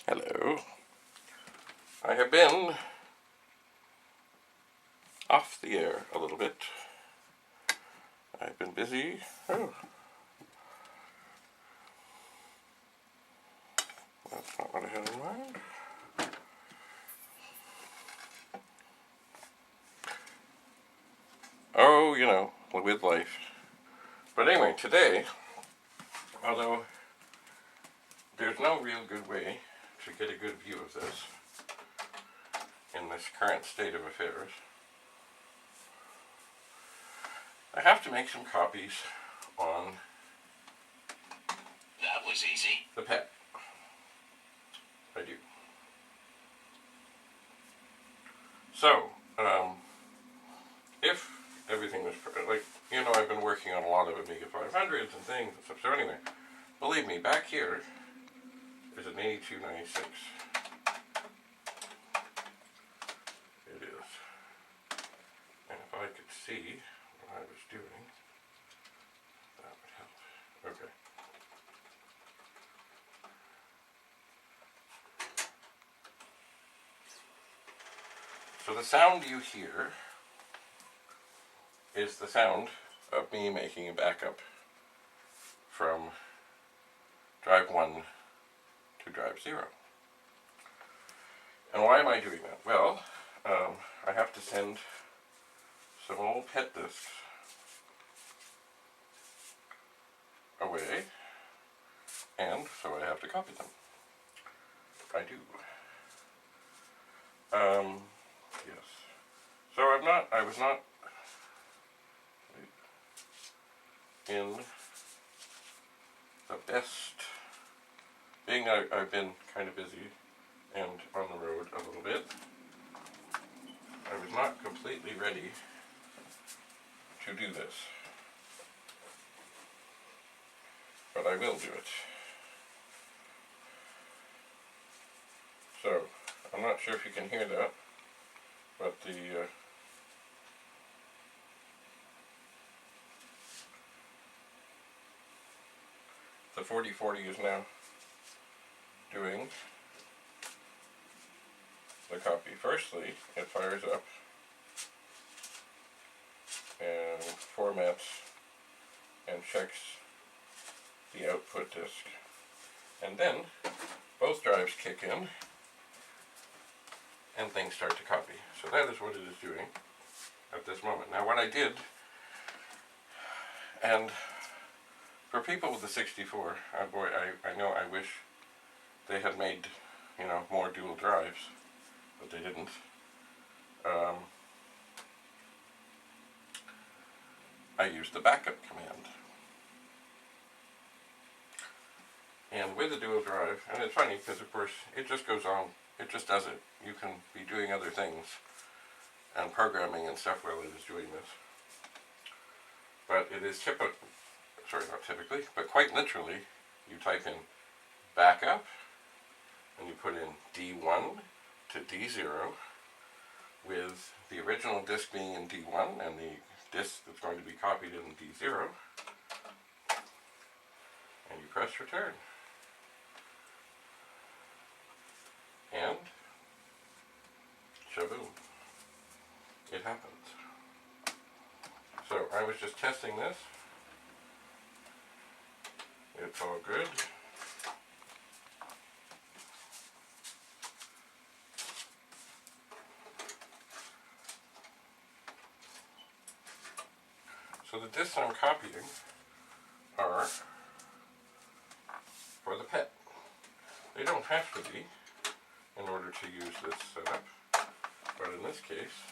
Hello. I have been off the air a little bit. I've been busy. Oh, that's not what I had in mind. Oh, with life. But anyway, today, although there's no real good way to get a good view of this in this current state of affairs, I have to make some copies on That was easy. the pet. I do. So, if everything was, I've been working on a lot of Amiga 500s and things and stuff. So anyway, believe me, back here is an 8296. It is. And if I could see what I was doing, that would help. Okay. So the sound you hear is the sound of me making a backup from drive 1 to drive 0. And why am I doing that? Well, I have to send some old pet disks away, and so I have to copy them. I do. Yes. So I was not in the best, being I've been kind of busy and on the road a little bit, I was not completely ready to do this. But I will do it. So, I'm not sure if you can hear that, but the 4040 is now doing the copy. Firstly, it fires up and formats and checks the output disk. And then both drives kick in and things start to copy. So that is what it is doing at this moment. Now what I did, and for people with the 64, boy, I know I wish they had made, more dual drives, but they didn't. I used the backup command. And with the dual drive, and it's funny because of course it just goes on, it just does it. You can be doing other things and programming and stuff while it is doing this. But it is not typically, but quite literally, you type in backup and you put in D1 to D0 with the original disk being in D1 and the disk that's going to be copied in D0, and you press return. And shaboom, it happens. So I was just testing this. It's all good. So the disks I'm copying are for the pet. They don't have to be in order to use this setup, but in this case,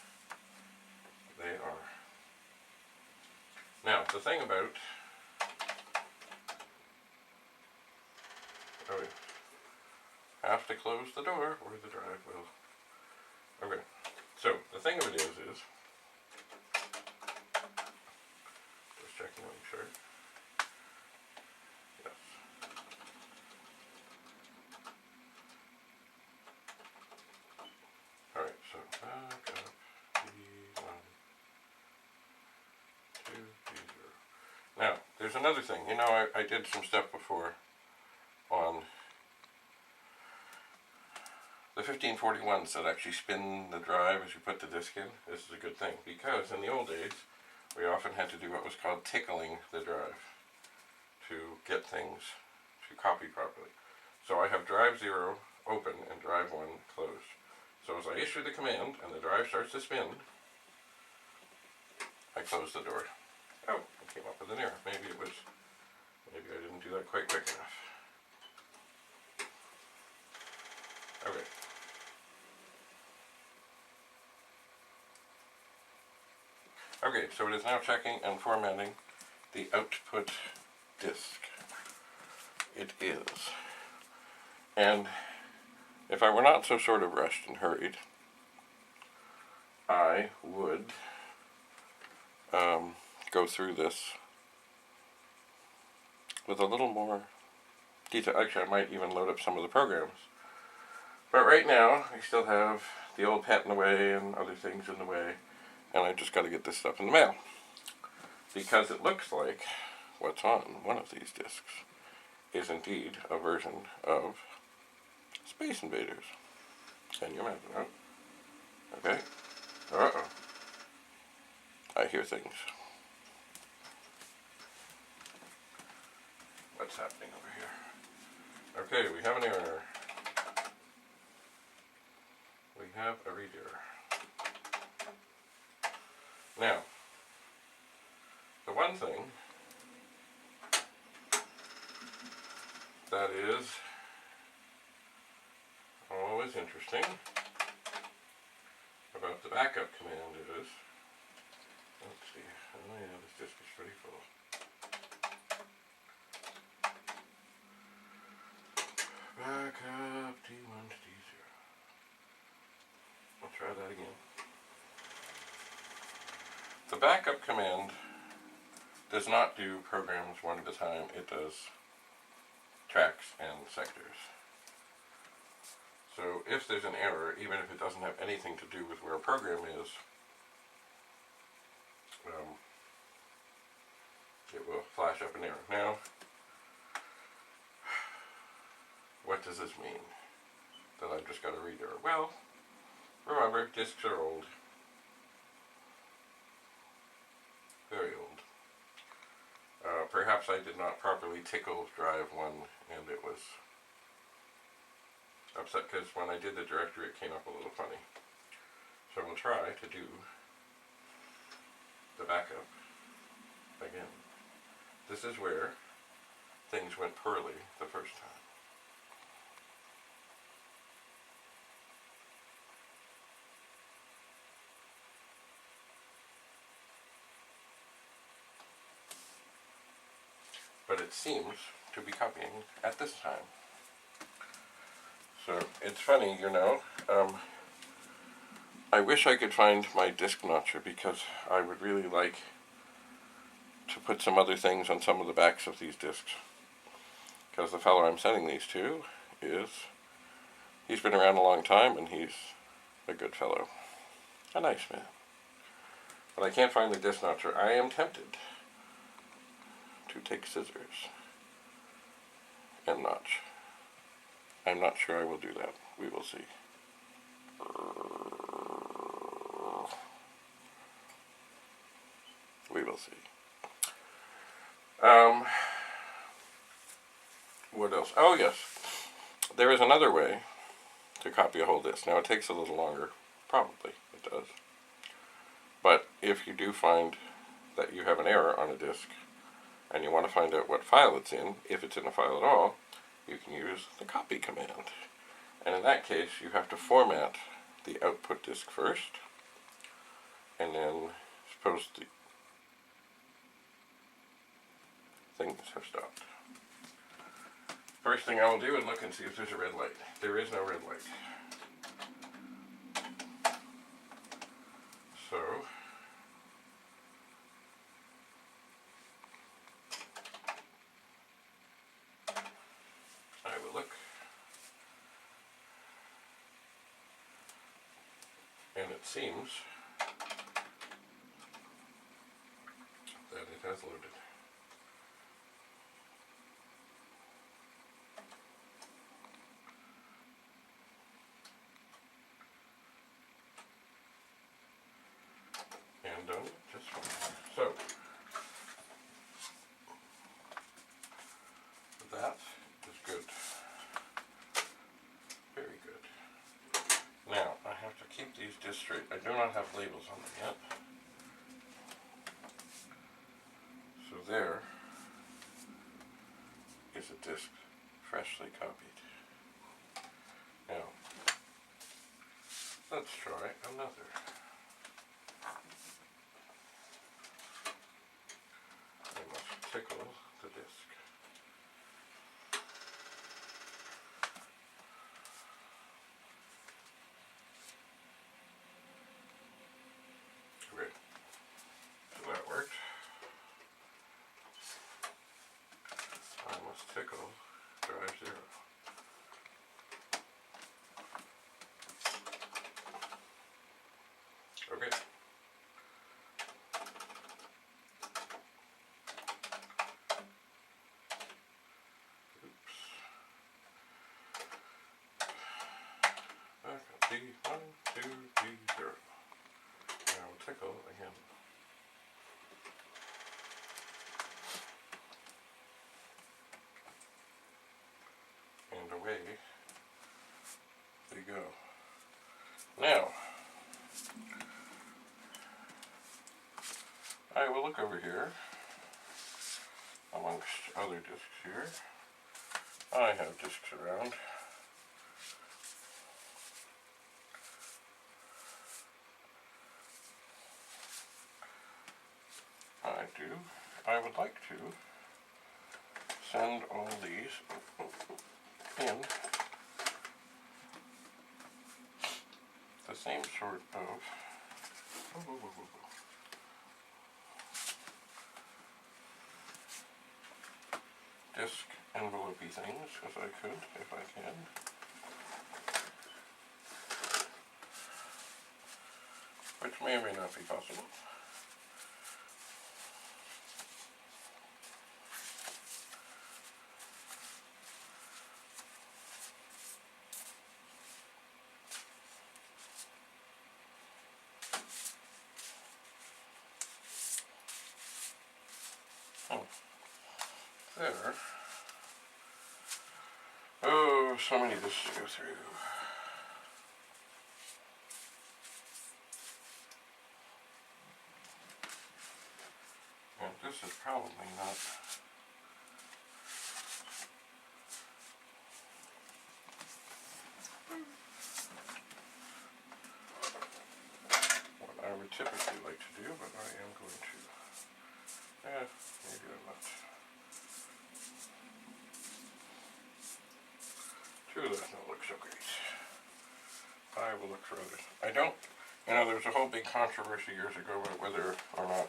they are. Now, the thing about, have to close the door or the drive will. Okay, so the thing of it is just checking to make sure. Yes. Alright, so back up D1 to D0. Now, there's another thing. I did some stuff before on the 1541s that actually spin the drive as you put the disk in, this is a good thing, because in the old days we often had to do what was called tickling the drive to get things to copy properly. So I have drive 0 open and drive 1 closed. So as I issue the command and the drive starts to spin, I close the door. Oh, I came up with an error. Maybe I didn't do that quite quick enough. Okay. Okay, so it is now checking and formatting the output disk. It is. And if I were not so sort of rushed and hurried, I would go through this with a little more detail. Actually, I might even load up some of the programs. But right now, I still have the old pet in the way and other things in the way, and I just got to get this stuff in the mail. Because it looks like what's on one of these discs is indeed a version of Space Invaders. Can you imagine, huh? Okay. Uh-oh. I hear things. What's happening over here? Okay, we have an error. We have a read error. Now, the one thing that is always interesting about the backup command is, let's see, oh yeah, this disk is pretty full. Backup T1 to T0. I'll try that again. The backup command does not do programs one at a time, it does tracks and sectors. So if there's an error, even if it doesn't have anything to do with where a program is, it will flash up an error. Now, what does this mean? That I've just got a read error? Well, remember, disks are old. Very old. Perhaps I did not properly tickle drive 1 and it was upset because when I did the directory it came up a little funny. So we'll try to do the backup again. This is where things went poorly the first time. But it seems to be copying at this time. So it's funny, you know, I wish I could find my disk notcher because I would really like to put some other things on some of the backs of these disks. Because the fellow I'm sending these to he's been around a long time and he's a good fellow. A nice man. But I can't find the disk notcher. I am tempted to take scissors and notch. I'm not sure I will do that. We will see. We will see. What else? Oh yes, there is another way to copy a whole disk. Now it takes a little longer. Probably it does. But if you do find that you have an error on a disk and you want to find out what file it's in, if it's in a file at all, you can use the copy command. And in that case, you have to format the output disk first, and then suppose the things have stopped. First thing I will do is look and see if there's a red light. There is no red light. So, I will look, and it seems that it has loaded. I do not have labels on them yet. So there is a disc freshly copied. Now, let's try another. I must tickle the disc. Great. So that worked. I must tickle drive 0. Okay. Oops. Back up. D1, 2, D0. Now tickle again. And away they go. Now, I will look over here, amongst other discs here. I have discs around. I would like to send all these in the same sort of disc envelope-y things as I could, if I can. Which may or may not be possible. There. Oh, so many discs to go through. And this is probably not what I would typically like to do, but I am going to. Maybe I'm not. Two of those don't look so great. I will look for others. I don't, there was a whole big controversy years ago about whether or not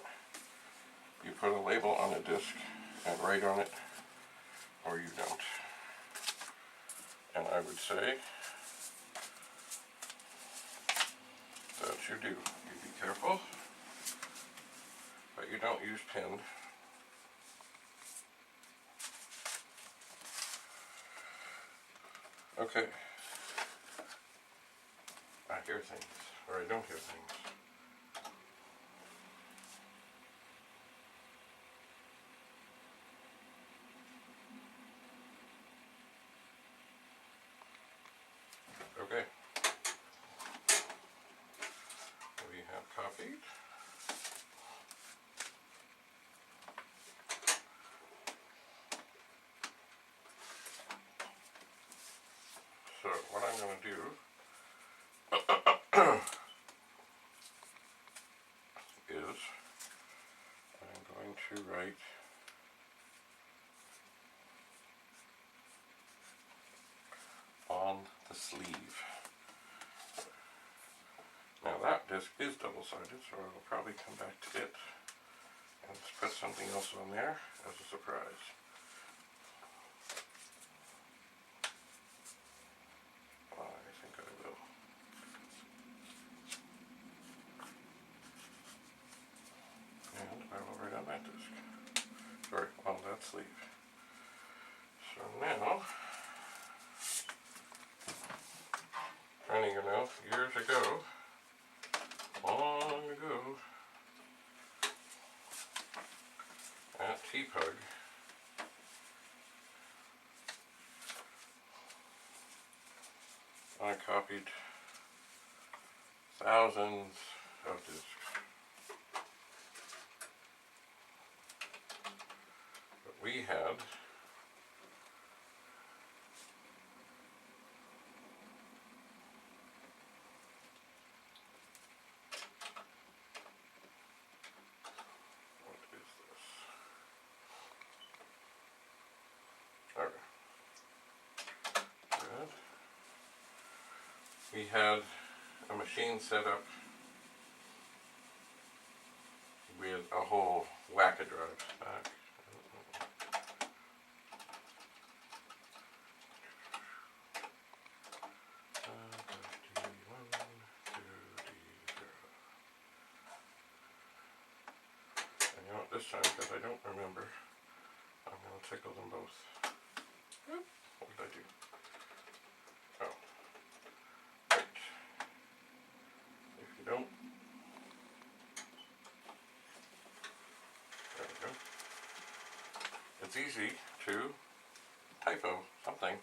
you put a label on a disc and write on it, or you don't. And I would say that you do. You be careful, but you don't use pen. Okay. I hear things, or I don't hear things. Okay. We have copied. So what I'm going to do is I'm going to write on the sleeve. Now that disc is double-sided, so I will probably come back to it and put something else on there as a surprise. I think I will. And I will write on that disc. Sorry, on that sleeve. So now, trying to know, years ago, long ago, at T-Pug, I copied thousands of disks. But we had we had a machine set up with a whole whack of drives back. And you know what, this time, because I don't remember, I'm going to tickle them both. What did I do? Oh. Right. If you don't, there we go. It's easy to typo something.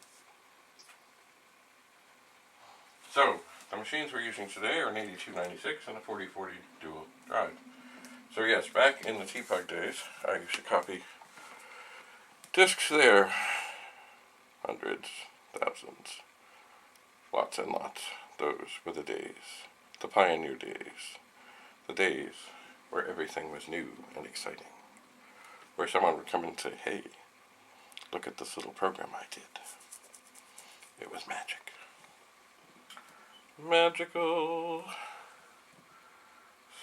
So, the machines we're using today are an 8296 and a 4040 dual drive. So yes, back in the TPUG days, I used to copy disks there. Hundreds, thousands, lots and lots. Those were the days, the pioneer days, the days where everything was new and exciting. Where someone would come and say, hey, look at this little program I did. It was magic. Magical.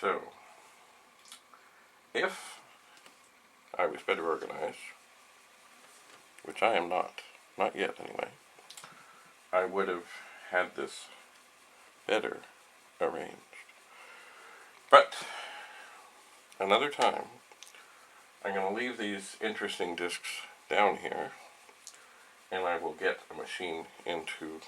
So, if I was better organized, which I am not yet anyway, I would have had this better arranged. But, another time, I'm going to leave these interesting discs down here, and I will get a machine into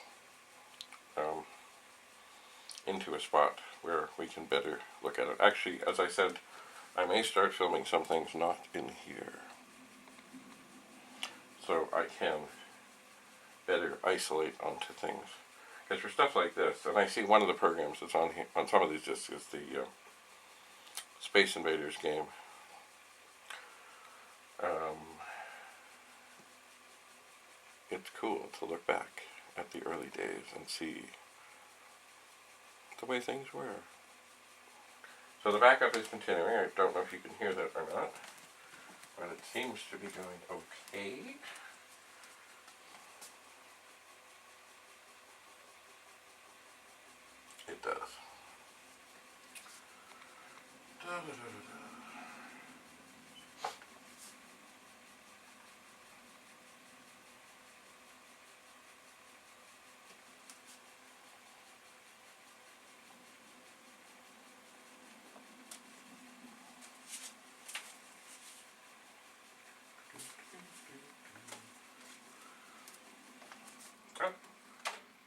a spot where we can better look at it. Actually, as I said, I may start filming some things not in here, so I can better isolate onto things. Because for stuff like this, and I see one of the programs that's on here, on some of these discs is the Space Invaders game. It's cool to look back at the early days and see the way things were. So the backup is continuing. I don't know if you can hear that or not, but it seems to be going okay. It does. Oh,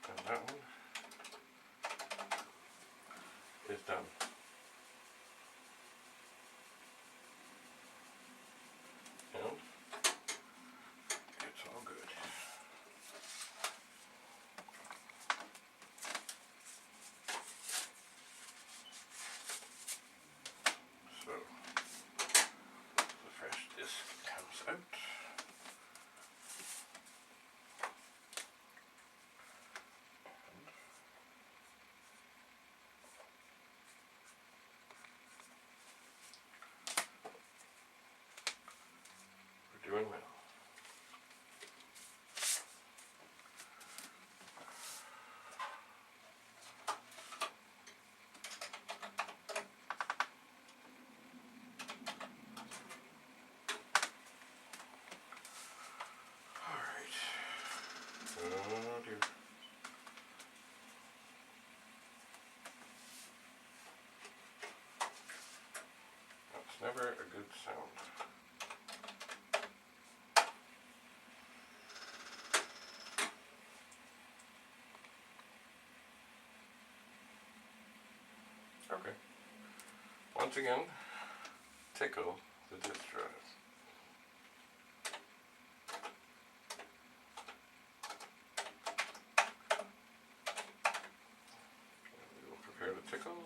and that one is done. And it's all good. So the fresh disc comes out. We're doing well. Oh dear. That's never a good sound. Okay. Once again, tickle the disk drive. And we will prepare to tickle.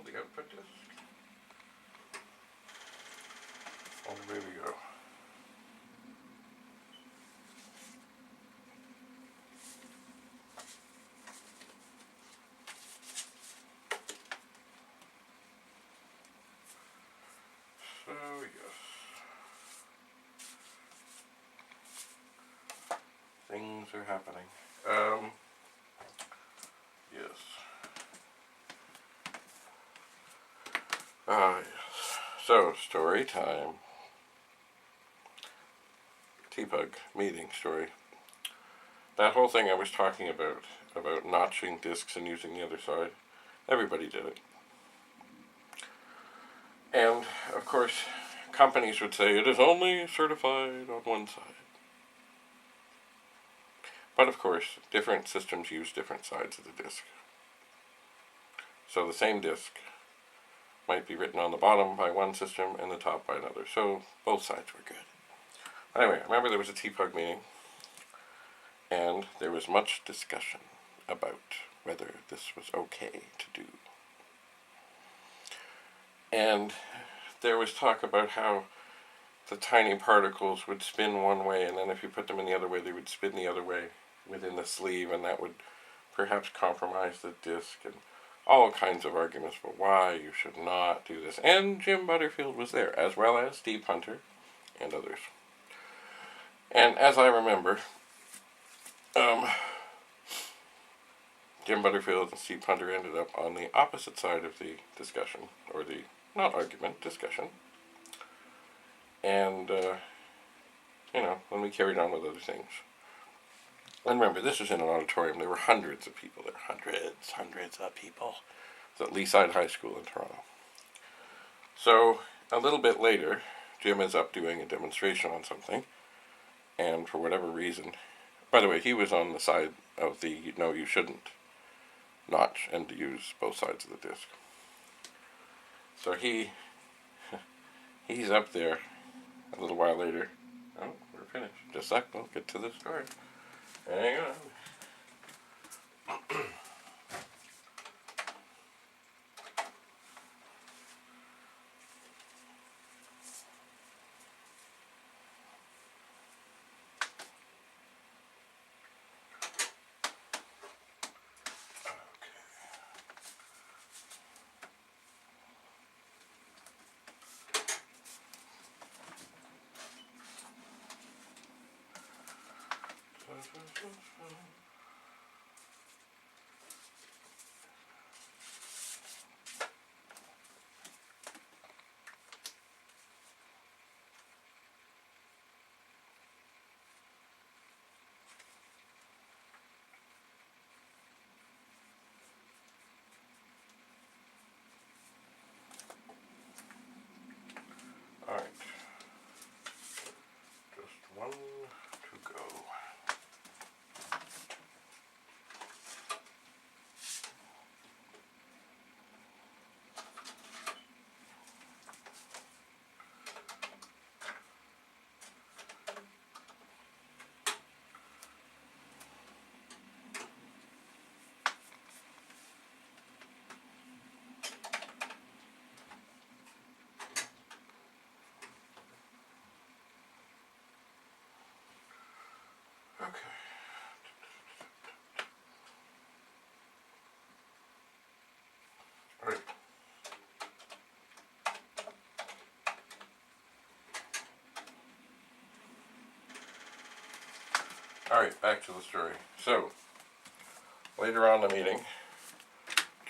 are happening. Yes. Yes. So, story time. T-Pug meeting story. That whole thing I was talking about notching discs and using the other side, everybody did it. And, of course, companies would say it is only certified on one side. But, of course, different systems use different sides of the disc. So the same disc might be written on the bottom by one system and the top by another. So both sides were good. Anyway, I remember there was a T-Pug meeting, and there was much discussion about whether this was okay to do. And there was talk about how the tiny particles would spin one way, and then if you put them in the other way, they would spin the other way within the sleeve, and that would perhaps compromise the disc, and all kinds of arguments for why you should not do this. And Jim Butterfield was there, as well as Steve Hunter and others. And as I remember, Jim Butterfield and Steve Hunter ended up on the opposite side of the discussion, or the, not argument, discussion. And, then we carried on with other things. And remember, this was in an auditorium. There were hundreds of people there. Hundreds of people. It was at Leaside High School in Toronto. So, a little bit later, Jim is up doing a demonstration on something. And for whatever reason, by the way, he was on the side of the no, you shouldn't notch and use both sides of the disc. So he's up there a little while later. Oh, we're finished. Just a sec, we'll get to the story. Hang on. Alright. Just one to go. Okay. All right. All right, back to the story. So, later on in the meeting,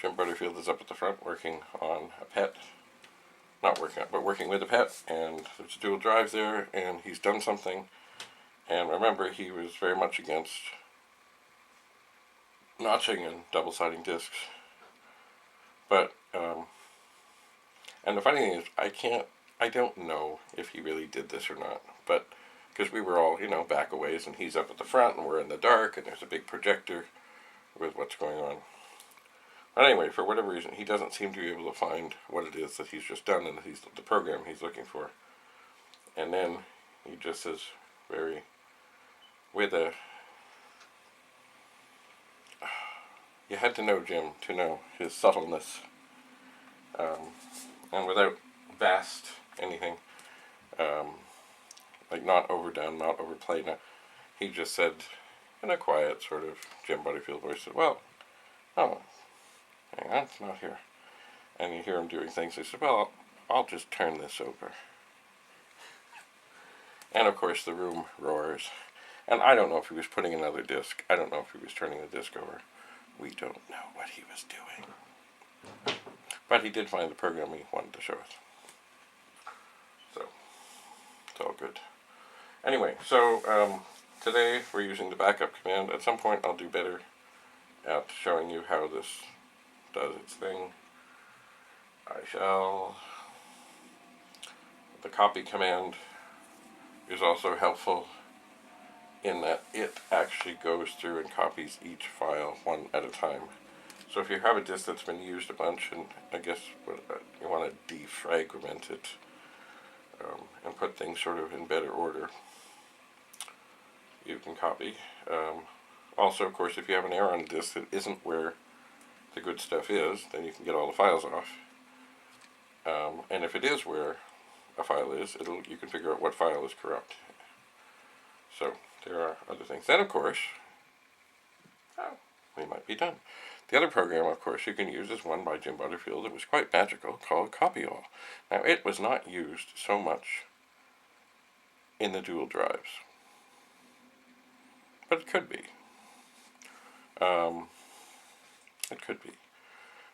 Jim Butterfield is up at the front working on a pet. Not working on, but working with a pet, and there's a dual drive there, and he's done something. And remember, he was very much against notching and double-siding discs. But, and the funny thing is, I don't know if he really did this or not, but, because we were all, back a ways, and he's up at the front, and we're in the dark, and there's a big projector with what's going on. But anyway, for whatever reason, he doesn't seem to be able to find what it is that he's just done, and the program he's looking for. And then he just says, you had to know Jim to know his subtleness, and without vast anything, like not overdone, not overplayed. Now, he just said, in a quiet sort of Jim Butterfield voice, said, "Well, oh, hang on, it's not here." And you hear him doing things. He said, "Well, I'll just turn this over." And of course, the room roars. And I don't know if he was putting another disc. I don't know if he was turning the disc over. We don't know what he was doing. But he did find the program he wanted to show us. So, it's all good. Anyway, so today we're using the backup command. At some point I'll do better at showing you how this does its thing. The copy command is also helpful in that it actually goes through and copies each file one at a time. So if you have a disk that's been used a bunch, and I guess you want to defragment it and put things sort of in better order, you can copy. Also, of course, if you have an error on a disk that isn't where the good stuff is, then you can get all the files off. And if it is where a file is, you can figure out what file is corrupt. So there are other things. Then, of course, we might be done. The other program, of course, you can use is one by Jim Butterfield that was quite magical, called Copy All. Now, it was not used so much in the dual drives, but it could be. It could be.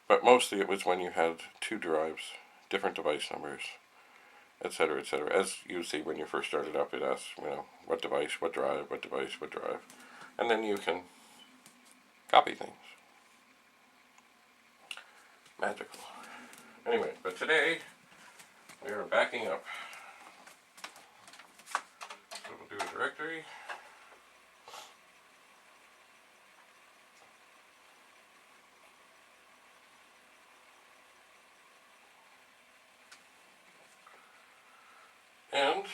But mostly it was when you had two drives, different device numbers, etc., etc. As you see when you first started up, it asks, what device, what drive, what device, what drive. And then you can copy things. Magical. Anyway, but today we are backing up. So we'll do a directory. And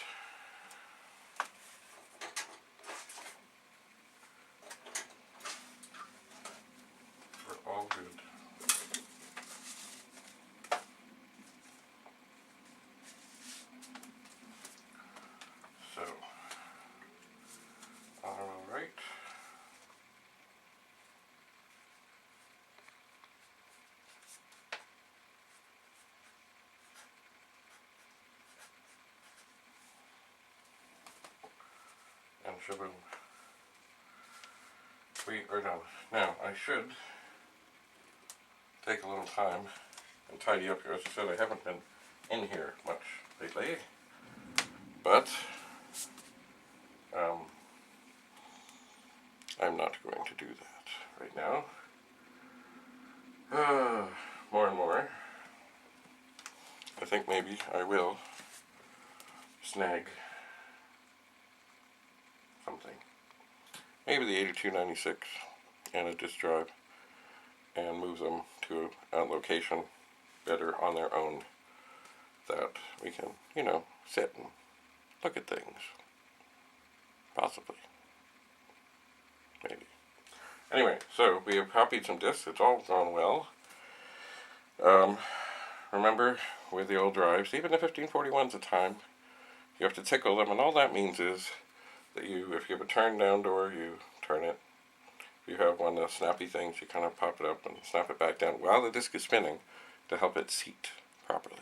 we're all good. So, all right. And shaboom. We are done. Now, I should take a little time and tidy up here. As I said, I haven't been in here much lately, but I'm not going to do that right now. More and more. I think maybe I will snag something. Maybe the 8296 and a disk drive, and move them to a location better on their own that we can, sit and look at things. Possibly. Maybe. Anyway, so we have copied some disks. It's all gone well. Remember, with the old drives, even the 1541s at time, you have to tickle them, and all that means is that if you have a turn down door, you turn it. If you have one of the snappy things, you kind of pop it up and snap it back down while the disk is spinning to help it seat properly.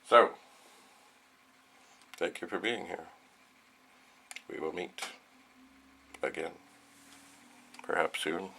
So, thank you for being here. We will meet again, perhaps soon.